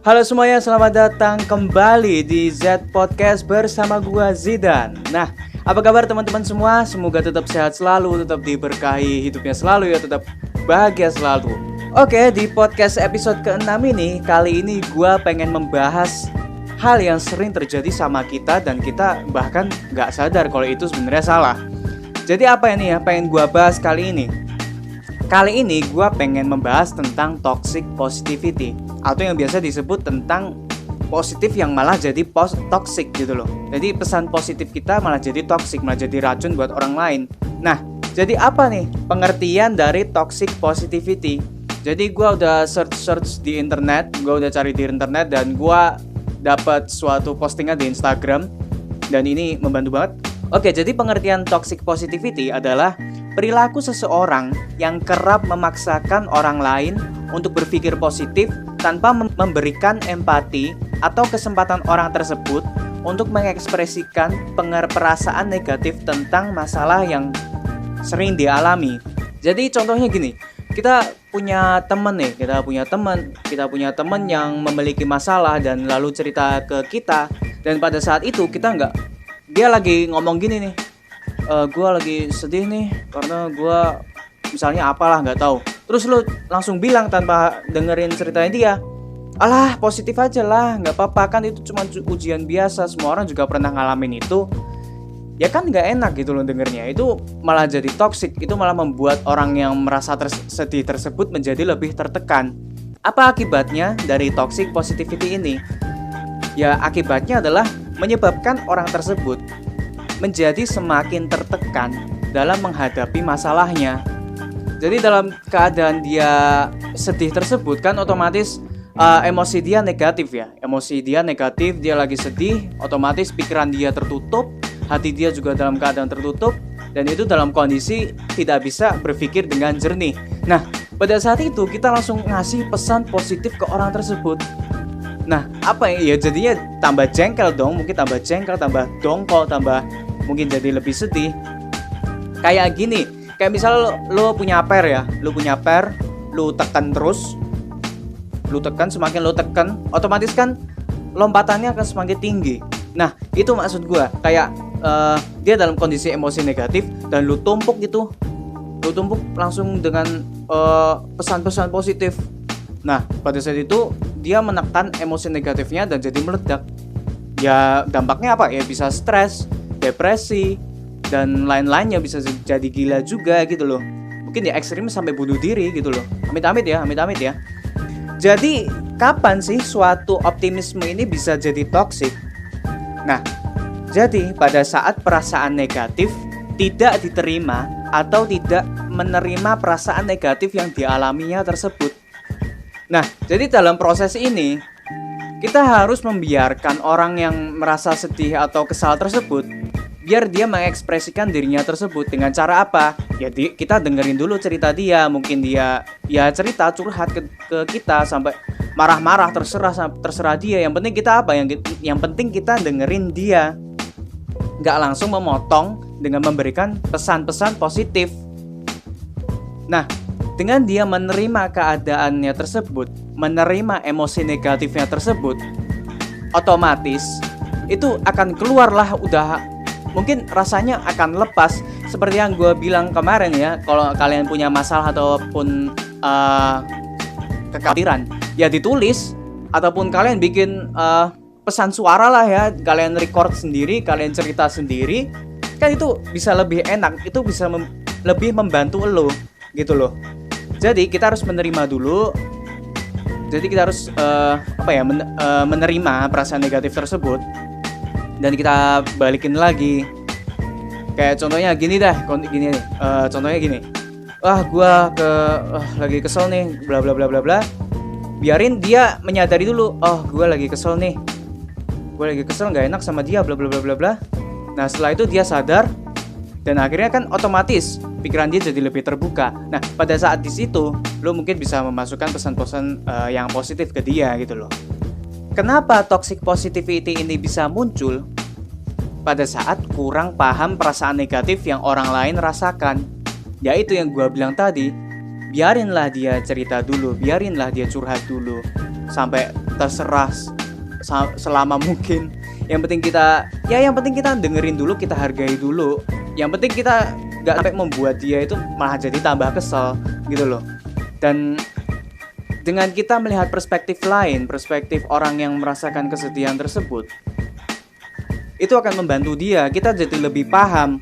Halo semuanya, selamat datang kembali di Z Podcast bersama gua Zidan. Nah, apa kabar teman-teman semua? Semoga tetap sehat selalu, tetap diberkahi hidupnya selalu ya, tetap bahagia selalu. Oke, di podcast episode ke-6 ini, kali ini gua pengen membahas hal yang sering terjadi sama kita dan kita bahkan gak sadar kalau itu sebenarnya salah. Jadi apa ini ya, pengen gua bahas kali ini? Kali ini gue pengen membahas tentang toxic positivity, atau yang biasa disebut tentang positif yang malah jadi toxic gitu loh. Jadi pesan positif kita malah jadi toxic, malah jadi racun buat orang lain. Nah, jadi apa nih pengertian dari toxic positivity? Jadi gue udah search di internet, gue udah cari di internet dan gue dapat suatu postingan di Instagram dan ini membantu banget. Oke, jadi pengertian toxic positivity adalah perilaku seseorang yang kerap memaksakan orang lain untuk berpikir positif tanpa memberikan empati atau kesempatan orang tersebut untuk mengekspresikan perasaan negatif tentang masalah yang sering dialami. Jadi contohnya gini, kita punya teman yang memiliki masalah dan lalu cerita ke kita, dan pada saat itu dia lagi ngomong gini nih, gue lagi sedih nih karena gue misalnya apalah nggak tahu. Terus lu langsung bilang tanpa dengerin ceritanya dia, alah positif aja lah, nggak apa-apa kan itu cuma ujian biasa, semua orang juga pernah ngalamin itu. Ya kan nggak enak gitu loh dengernya. Itu malah jadi toxic, itu malah membuat orang yang merasa sedih tersebut menjadi lebih tertekan. Apa akibatnya dari toxic positivity ini? Ya akibatnya adalah menyebabkan orang tersebut menjadi semakin tertekan dalam menghadapi masalahnya. Jadi dalam keadaan dia sedih tersebut kan otomatis emosi dia negatif ya. Emosi dia negatif, dia lagi sedih, otomatis pikiran dia tertutup, hati dia juga dalam keadaan tertutup, dan itu dalam kondisi tidak bisa berpikir dengan jernih. Nah, pada saat itu kita langsung ngasih pesan positif ke orang tersebut. Nah, apa ya? Jadinya tambah jengkel dong, mungkin tambah jengkel, tambah dongkol, tambah mungkin jadi lebih sedih. Kayak gini, kayak misal lo punya per ya, lo tekan terus, semakin lo tekan, otomatis kan lompatannya akan semakin tinggi. Nah, itu maksud gue, kayak dia dalam kondisi emosi negatif dan lo tumpuk langsung dengan pesan-pesan positif. Nah, pada saat itu dia menekan emosi negatifnya dan jadi meledak. Ya dampaknya apa? Ya bisa stres, depresi, dan lain-lainnya, bisa jadi gila juga gitu loh. Mungkin ya ekstrim sampai bunuh diri gitu loh. Amit-amit ya. Jadi kapan sih suatu optimisme ini bisa jadi toksik? Nah, jadi pada saat perasaan negatif tidak diterima atau tidak menerima perasaan negatif yang dialaminya tersebut. Nah, jadi dalam proses ini kita harus membiarkan orang yang merasa sedih atau kesal tersebut, biar dia mengekspresikan dirinya tersebut. Dengan cara apa? Ya kita dengerin dulu cerita dia. Mungkin dia ya cerita curhat ke kita sampai marah-marah, terserah dia. Yang penting kita apa? Yang penting kita dengerin dia. Gak langsung memotong dengan memberikan pesan-pesan positif. Nah, dengan dia menerima keadaannya tersebut, menerima emosi negatifnya tersebut, otomatis itu akan keluarlah, udah mungkin rasanya akan lepas. Seperti yang gue bilang kemarin ya, kalau kalian punya masalah ataupun kekhawatiran, ya ditulis, ataupun kalian bikin pesan suara lah ya, kalian record sendiri, kalian cerita sendiri, kan itu bisa lebih enak, itu bisa lebih membantu lo gitu loh. Jadi kita harus menerima dulu. Jadi kita harus menerima perasaan negatif tersebut dan kita balikin lagi. Kayak contohnya gini nih. Contohnya gini. Gua lagi kesel nih, bla bla bla bla bla. Biarin dia menyadari dulu. Gua lagi kesel nih. Gua lagi kesel, enggak enak sama dia, bla bla bla bla bla. Nah, setelah itu dia sadar dan akhirnya kan otomatis pikiran dia jadi lebih terbuka. Nah, pada saat di situ lo mungkin bisa memasukkan pesan-pesan yang positif ke dia gitu loh. Kenapa toxic positivity ini bisa muncul? Pada saat kurang paham perasaan negatif yang orang lain rasakan. Yaitu yang gue bilang tadi, biarinlah dia cerita dulu, biarinlah dia curhat dulu, sampai terserah selama mungkin. Yang penting kita dengerin dulu, kita hargai dulu. Yang penting kita nggak sampai membuat dia itu malah jadi tambah kesel gitu loh. Dan dengan kita melihat perspektif lain, perspektif orang yang merasakan kesedihan tersebut, itu akan membantu dia. Kita jadi lebih paham.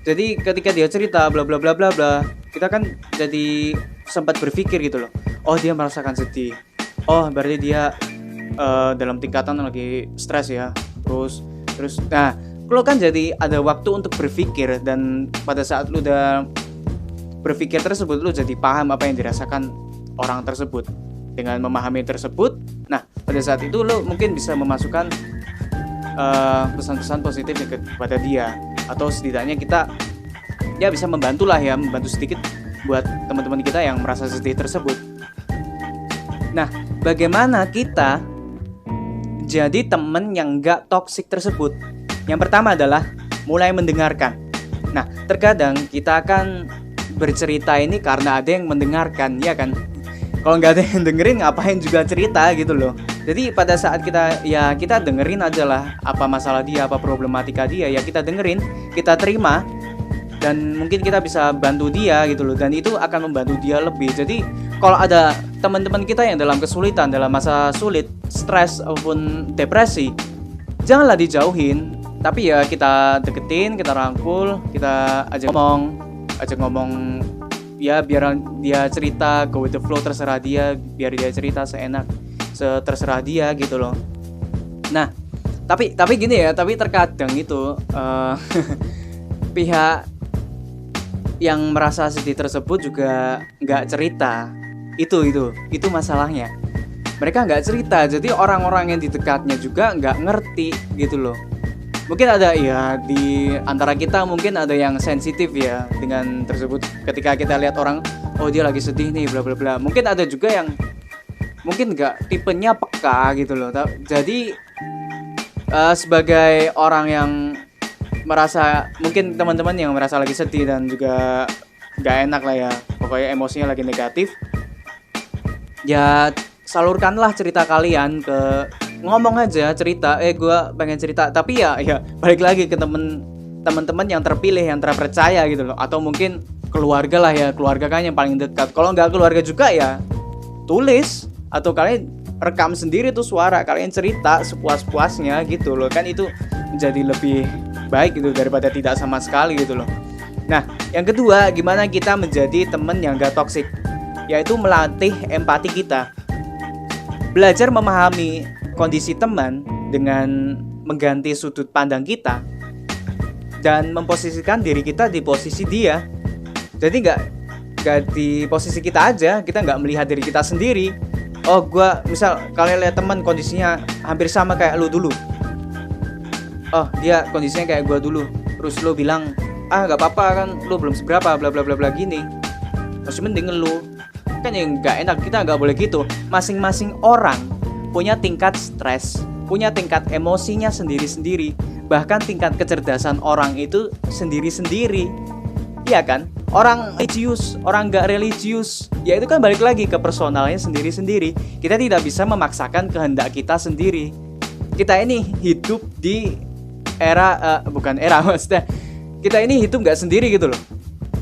Jadi ketika dia cerita bla bla bla bla bla, kita kan jadi sempat berpikir gitu loh. Oh, dia merasakan sedih. Oh, berarti dia dalam tingkatan lagi stres ya. Terus nah, lo kan jadi ada waktu untuk berpikir, dan pada saat lu udah berpikir tersebut, lu jadi paham apa yang dirasakan orang tersebut. Dengan memahami tersebut, nah pada saat itu lo mungkin bisa memasukkan pesan-pesan positif kepada dia, atau setidaknya kita ya bisa membantu sedikit buat teman-teman kita yang merasa sedih tersebut. Nah, bagaimana kita jadi teman yang gak toksik tersebut? Yang pertama adalah mulai mendengarkan. Nah, terkadang kita akan bercerita ini karena ada yang mendengarkan, ya kan? Kalau nggak ada yang dengerin, ngapain juga cerita gitu loh. Jadi pada saat kita dengerin aja lah, apa masalah dia, apa problematika dia, ya kita dengerin, kita terima, dan mungkin kita bisa bantu dia gitu loh. Dan itu akan membantu dia lebih. Jadi kalau ada teman-teman kita yang dalam kesulitan, dalam masa sulit, stres ataupun depresi, janganlah dijauhin, tapi ya kita deketin, kita rangkul, kita ajak ngomong ya, biar dia cerita, go with the flow, terserah dia, biar dia cerita terserah dia gitu loh. Nah, tapi gini ya, tapi terkadang itu pihak yang merasa sedih tersebut juga nggak cerita. Itu masalahnya. Mereka nggak cerita, jadi orang-orang yang di dekatnya juga nggak ngerti gitu loh. Mungkin ada ya di antara kita, mungkin ada yang sensitif ya dengan tersebut. Ketika kita lihat orang, oh dia lagi sedih nih, bla bla bla. Mungkin ada juga yang mungkin nggak tipenya peka gitu loh. Jadi sebagai orang yang merasa, mungkin teman-teman yang merasa lagi sedih dan juga nggak enak lah ya, pokoknya emosinya lagi negatif, ya salurkanlah cerita kalian ngomong aja, cerita, gue pengen cerita, tapi ya balik lagi ke teman-teman yang terpilih, yang terpercaya gitu loh, atau mungkin keluarga lah ya, keluarga kan yang paling dekat. Kalau nggak keluarga juga ya tulis, atau kalian rekam sendiri tuh suara kalian, cerita sepuas-puasnya gitu loh, kan itu menjadi lebih baik gitu daripada tidak sama sekali gitu loh. Nah, yang kedua, gimana kita menjadi teman yang gak toksik, yaitu melatih empati kita. Belajar memahami kondisi teman dengan mengganti sudut pandang kita dan memposisikan diri kita di posisi dia. Jadi nggak di posisi kita aja, kita nggak melihat diri kita sendiri. Oh, misal kalian lihat teman kondisinya hampir sama kayak lu dulu. Oh, dia kondisinya kayak gua dulu. Terus lu bilang, nggak apa-apa kan, lu belum seberapa, bla bla bla bla gini. Masih mending lu. Kan yang nggak enak, kita nggak boleh gitu. Masing-masing orang punya tingkat stres, punya tingkat emosinya sendiri-sendiri, bahkan tingkat kecerdasan orang itu sendiri-sendiri. Iya kan? Orang religius, orang nggak religius, ya itu kan balik lagi ke personalnya sendiri-sendiri. Kita tidak bisa memaksakan kehendak kita sendiri. Kita ini hidup di maksudnya kita ini hidup nggak sendiri gitu loh.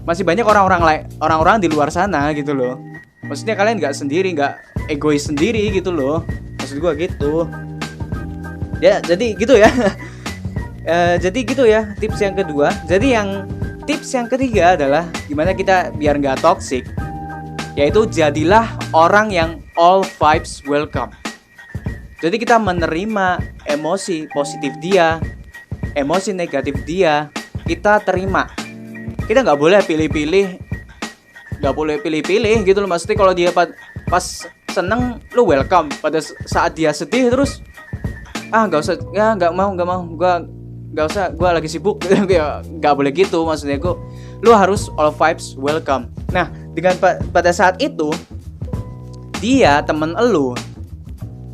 Masih banyak orang-orang di luar sana gitu loh. Maksudnya kalian nggak sendiri, nggak egois sendiri gitu loh. Maksud gue gitu. Ya, jadi gitu ya. Jadi gitu ya tips yang kedua. Jadi tips yang ketiga adalah gimana kita biar nggak toxic, yaitu jadilah orang yang all vibes welcome. Jadi kita menerima emosi positif dia, emosi negatif dia, kita terima. Kita nggak boleh pilih-pilih gitu loh. Maksudnya kalau dia pas seneng, lu welcome. Pada saat dia sedih terus, nggak usah, ya nggak mau, nggak usah, gue lagi sibuk. Nggak boleh gitu. Maksudnya lu harus all vibes welcome. Nah, dengan pada saat itu dia temen elu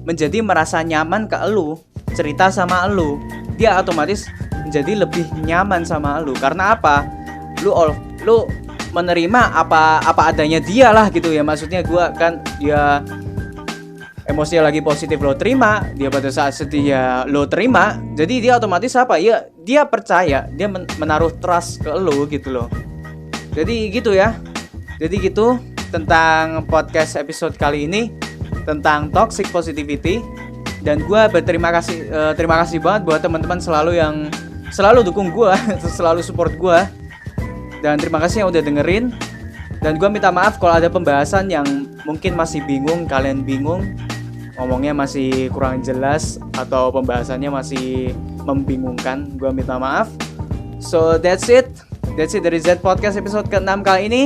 menjadi merasa nyaman ke elu, cerita sama elu, dia otomatis menjadi lebih nyaman sama elu. Karena apa? Lu menerima apa adanya dia lah gitu ya. Maksudnya gue kan ya emosinya lagi positif lo terima, dia pada saat sedih ya lo terima. Jadi dia otomatis apa ya, dia percaya, dia menaruh trust ke lo gitu loh. Jadi gitu ya. Jadi gitu tentang podcast episode kali ini tentang toxic positivity. Dan gue berterima kasih terima kasih banget buat teman-teman yang selalu dukung gue, selalu support gue. Dan terima kasih yang udah dengerin. Dan gue minta maaf kalau ada pembahasan yang mungkin masih bingung, kalian bingung, ngomongnya masih kurang jelas atau pembahasannya masih membingungkan. Gue minta maaf. So that's it dari Z Podcast episode ke-6 kali ini.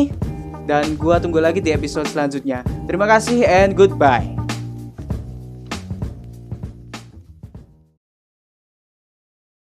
Dan gue tunggu lagi di episode selanjutnya. Terima kasih and goodbye.